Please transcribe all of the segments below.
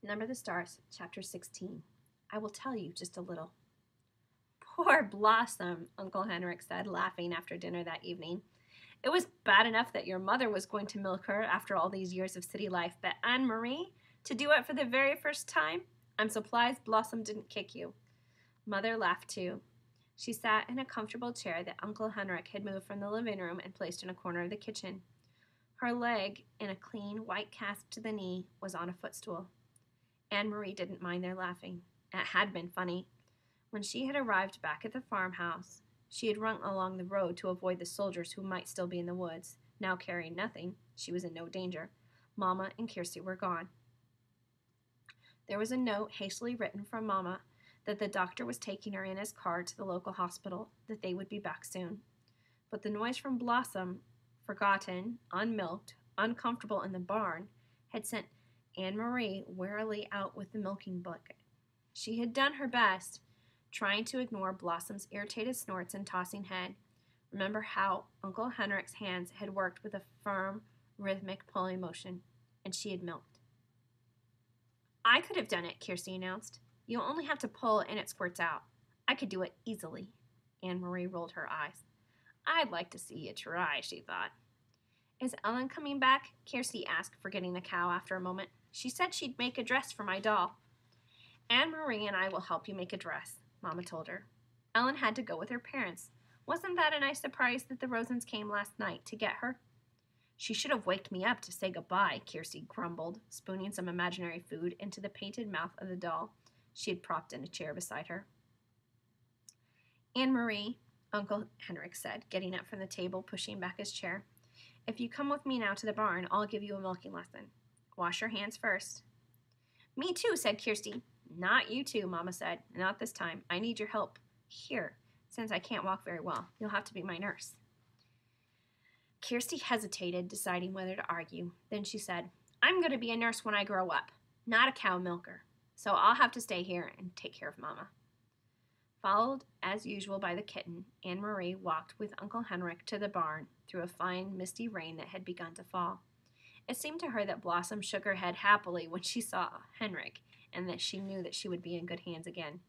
Number the Stars, Chapter 16. I will tell you just a little. Poor Blossom, Uncle Henrik said, laughing after dinner that evening. It was bad enough that your mother was going to milk her after all these years of city life, but Anne-Marie, to do it for the very first time? I'm surprised Blossom didn't kick you. Mother laughed too. She sat in a comfortable chair that Uncle Henrik had moved from the living room and placed in a corner of the kitchen. Her leg, in a clean white cast to the knee, was on a footstool. Anne-Marie didn't mind their laughing. It had been funny. When she had arrived back at the farmhouse, she had run along the road to avoid the soldiers who might still be in the woods. Now carrying nothing, she was in no danger. Mama and Kirsty were gone. There was a note hastily written from Mama that the doctor was taking her in his car to the local hospital, that they would be back soon. But the noise from Blossom, forgotten, unmilked, uncomfortable in the barn, had sent Anne-Marie wearily out with the milking bucket. She had done her best, trying to ignore Blossom's irritated snorts and tossing head. Remember how Uncle Henrik's hands had worked with a firm, rhythmic pulling motion, and she had milked. I could have done it, Kirsty announced. You only have to pull and it squirts out. I could do it easily. Anne-Marie rolled her eyes. I'd like to see you try, she thought. Is Ellen coming back? Kirsty asked, forgetting the cow after a moment. She said she'd make a dress for my doll. Anne-Marie and I will help you make a dress, Mama told her. Ellen had to go with her parents. Wasn't that a nice surprise that the Rosens came last night to get her? She should have waked me up to say goodbye, Kirsty grumbled, spooning some imaginary food into the painted mouth of the doll she had propped in a chair beside her. Anne-Marie, Uncle Henrik said, getting up from the table, pushing back his chair. If you come with me now to the barn, I'll give you a milking lesson. Wash your hands first. Me too, said Kirsty. Not you two, Mama said. Not this time. I need your help here, since I can't walk very well. You'll have to be my nurse. Kirsty hesitated, deciding whether to argue. Then she said, I'm going to be a nurse when I grow up, not a cow milker. So I'll have to stay here and take care of Mama. Followed, as usual, by the kitten, Anne-Marie walked with Uncle Henrik to the barn through a fine, misty rain that had begun to fall. It seemed to her that Blossom shook her head happily when she saw Henrik, and that she knew that she would be in good hands again.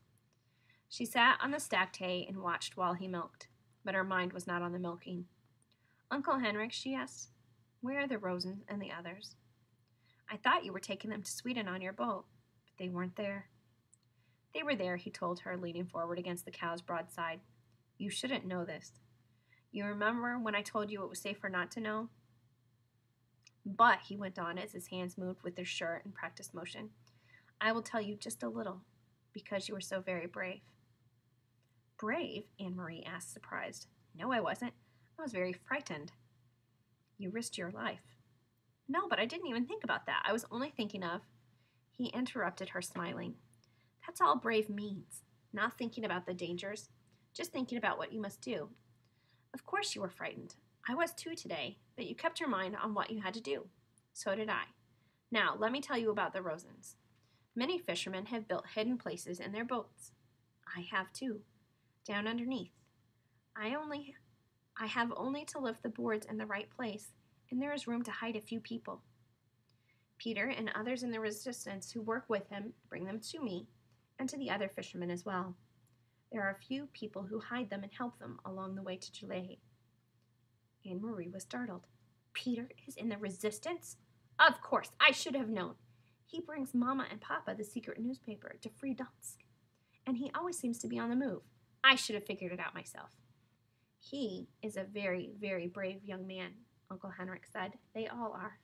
She sat on the stacked hay and watched while he milked, but her mind was not on the milking. Uncle Henrik, she asked, where are the Rosens and the others? I thought you were taking them to Sweden on your boat, but they weren't there. They were there, he told her, leaning forward against the cow's broadside. You shouldn't know this. You remember when I told you it was safer not to know? But, he went on as his hands moved with their sure and practiced motion, I will tell you just a little, because you were so very brave. Brave? Anne-Marie asked, surprised. No, I wasn't. I was very frightened. You risked your life. No, but I didn't even think about that. I was only thinking of... He interrupted her, smiling. That's all brave means. Not thinking about the dangers, just thinking about what you must do. Of course you were frightened. I was too today, but you kept your mind on what you had to do. So did I. Now, let me tell you about the Rosens. Many fishermen have built hidden places in their boats. I have too, down underneath. I have only to lift the boards in the right place, and there is room to hide a few people. Peter and others in the resistance who work with him bring them to me, and to the other fishermen as well. There are a few people who hide them and help them along the way to Chile. Anne-Marie was startled. Peter is in the resistance? Of course, I should have known. He brings Mama and Papa the secret newspaper to Free Dansk, and he always seems to be on the move. I should have figured it out myself. He is a very, very brave young man, Uncle Henrik said. They all are.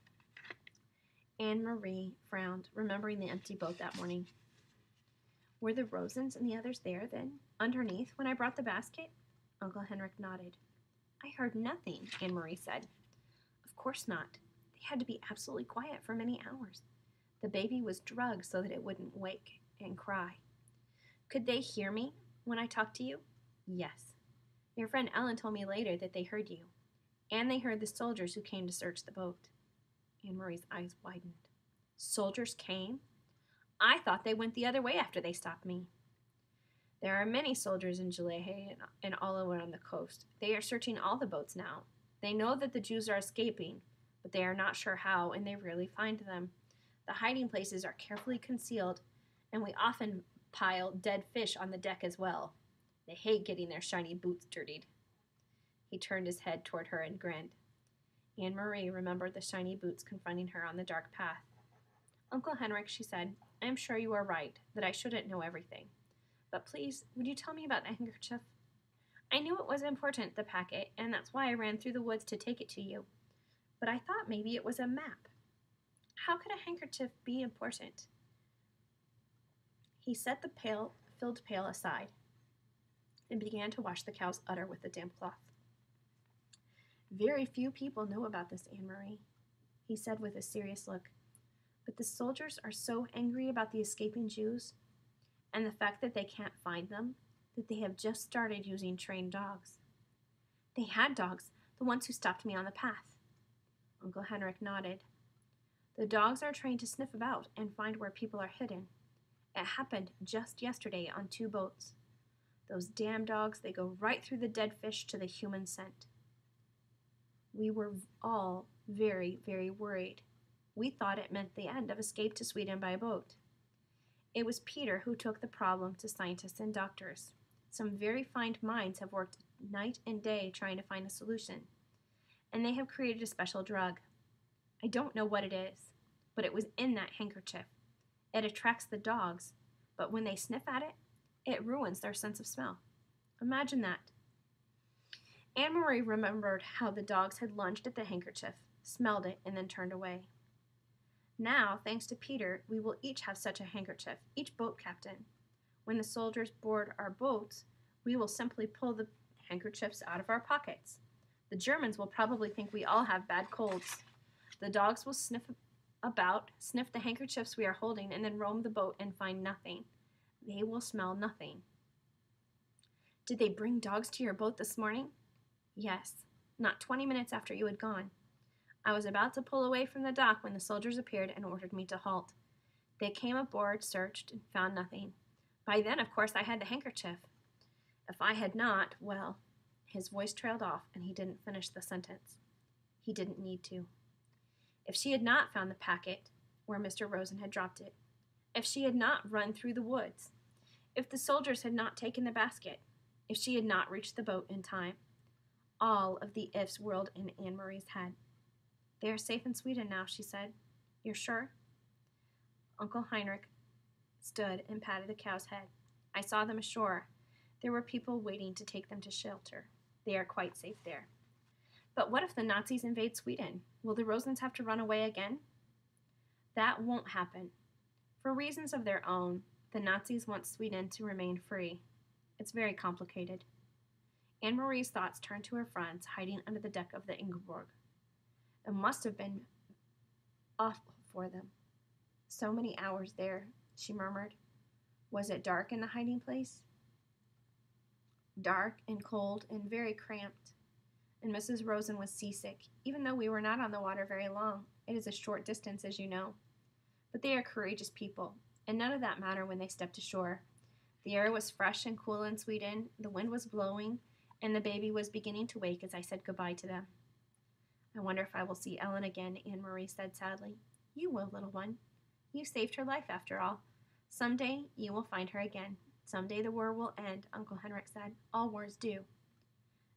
Anne-Marie frowned, remembering the empty boat that morning. Were the Rosens and the others there, then, underneath, when I brought the basket? Uncle Henrik nodded. I heard nothing, Anne-Marie said. Of course not. They had to be absolutely quiet for many hours. The baby was drugged so that it wouldn't wake and cry. Could they hear me when I talked to you? Yes. Your friend Ellen told me later that they heard you. And they heard the soldiers who came to search the boat. Anne-Marie's eyes widened. Soldiers came? I thought they went the other way after they stopped me. There are many soldiers in Gillette and all around the coast. They are searching all the boats now. They know that the Jews are escaping, but they are not sure how, and they rarely find them. The hiding places are carefully concealed, and we often pile dead fish on the deck as well. They hate getting their shiny boots dirtied. He turned his head toward her and grinned. Anne-Marie remembered the shiny boots confronting her on the dark path. Uncle Henrik, she said, I am sure you are right, that I shouldn't know everything. But please, would you tell me about the handkerchief? I knew it was important, the packet, and that's why I ran through the woods to take it to you. But I thought maybe it was a map. How could a handkerchief be important? He set the filled pail aside and began to wash the cow's udder with the damp cloth. Very few people know about this, Anne-Marie, he said with a serious look. But the soldiers are so angry about the escaping Jews and the fact that they can't find them that they have just started using trained dogs. They had dogs, the ones who stopped me on the path. Uncle Henrik nodded. The dogs are trained to sniff about and find where people are hidden. It happened just yesterday on 2 boats. Those damn dogs, they go right through the dead fish to the human scent. We were all very, very worried. We thought it meant the end of escape to Sweden by boat. It was Peter who took the problem to scientists and doctors. Some very fine minds have worked night and day trying to find a solution, and they have created a special drug. I don't know what it is, but it was in that handkerchief. It attracts the dogs, but when they sniff at it, it ruins their sense of smell. Imagine that. Anne-Marie remembered how the dogs had lunged at the handkerchief, smelled it, and then turned away. Now, thanks to Peter, we will each have such a handkerchief, each boat captain. When the soldiers board our boats, we will simply pull the handkerchiefs out of our pockets. The Germans will probably think we all have bad colds. The dogs will sniff about, sniff the handkerchiefs we are holding, and then roam the boat and find nothing. They will smell nothing. Did they bring dogs to your boat this morning? Yes, not 20 minutes after you had gone. I was about to pull away from the dock when the soldiers appeared and ordered me to halt. They came aboard, searched, and found nothing. By then, of course, I had the handkerchief. If I had not, well, his voice trailed off and he didn't finish the sentence. He didn't need to. If she had not found the packet where Mr. Rosen had dropped it, if she had not run through the woods, if the soldiers had not taken the basket, if she had not reached the boat in time, all of the ifs whirled in Anne-Marie's head. They are safe in Sweden now, she said. You're sure? Uncle Heinrich stood and patted the cow's head. I saw them ashore. There were people waiting to take them to shelter. They are quite safe there. But what if the Nazis invade Sweden? Will the Rosens have to run away again? That won't happen. For reasons of their own, the Nazis want Sweden to remain free. It's very complicated. Anne-Marie's thoughts turned to her friends hiding under the deck of the Ingeborg. It must have been awful for them. So many hours there, she murmured. Was it dark in the hiding place? Dark and cold and very cramped. And Mrs. Rosen was seasick, even though we were not on the water very long. It is a short distance, as you know. But they are courageous people, and none of that mattered when they stepped ashore. The air was fresh and cool in Sweden, the wind was blowing, and the baby was beginning to wake as I said goodbye to them. I wonder if I will see Ellen again, Anne-Marie said sadly. You will, little one. You saved her life, after all. Someday you will find her again. Someday the war will end, Uncle Henrik said. All wars do.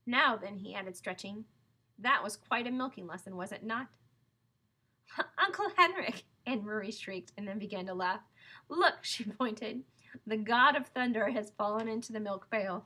Now then, he added, stretching. That was quite a milking lesson, was it not? Uncle Henrik, Anne-Marie shrieked and then began to laugh. Look, she pointed. The god of thunder has fallen into the milk pail.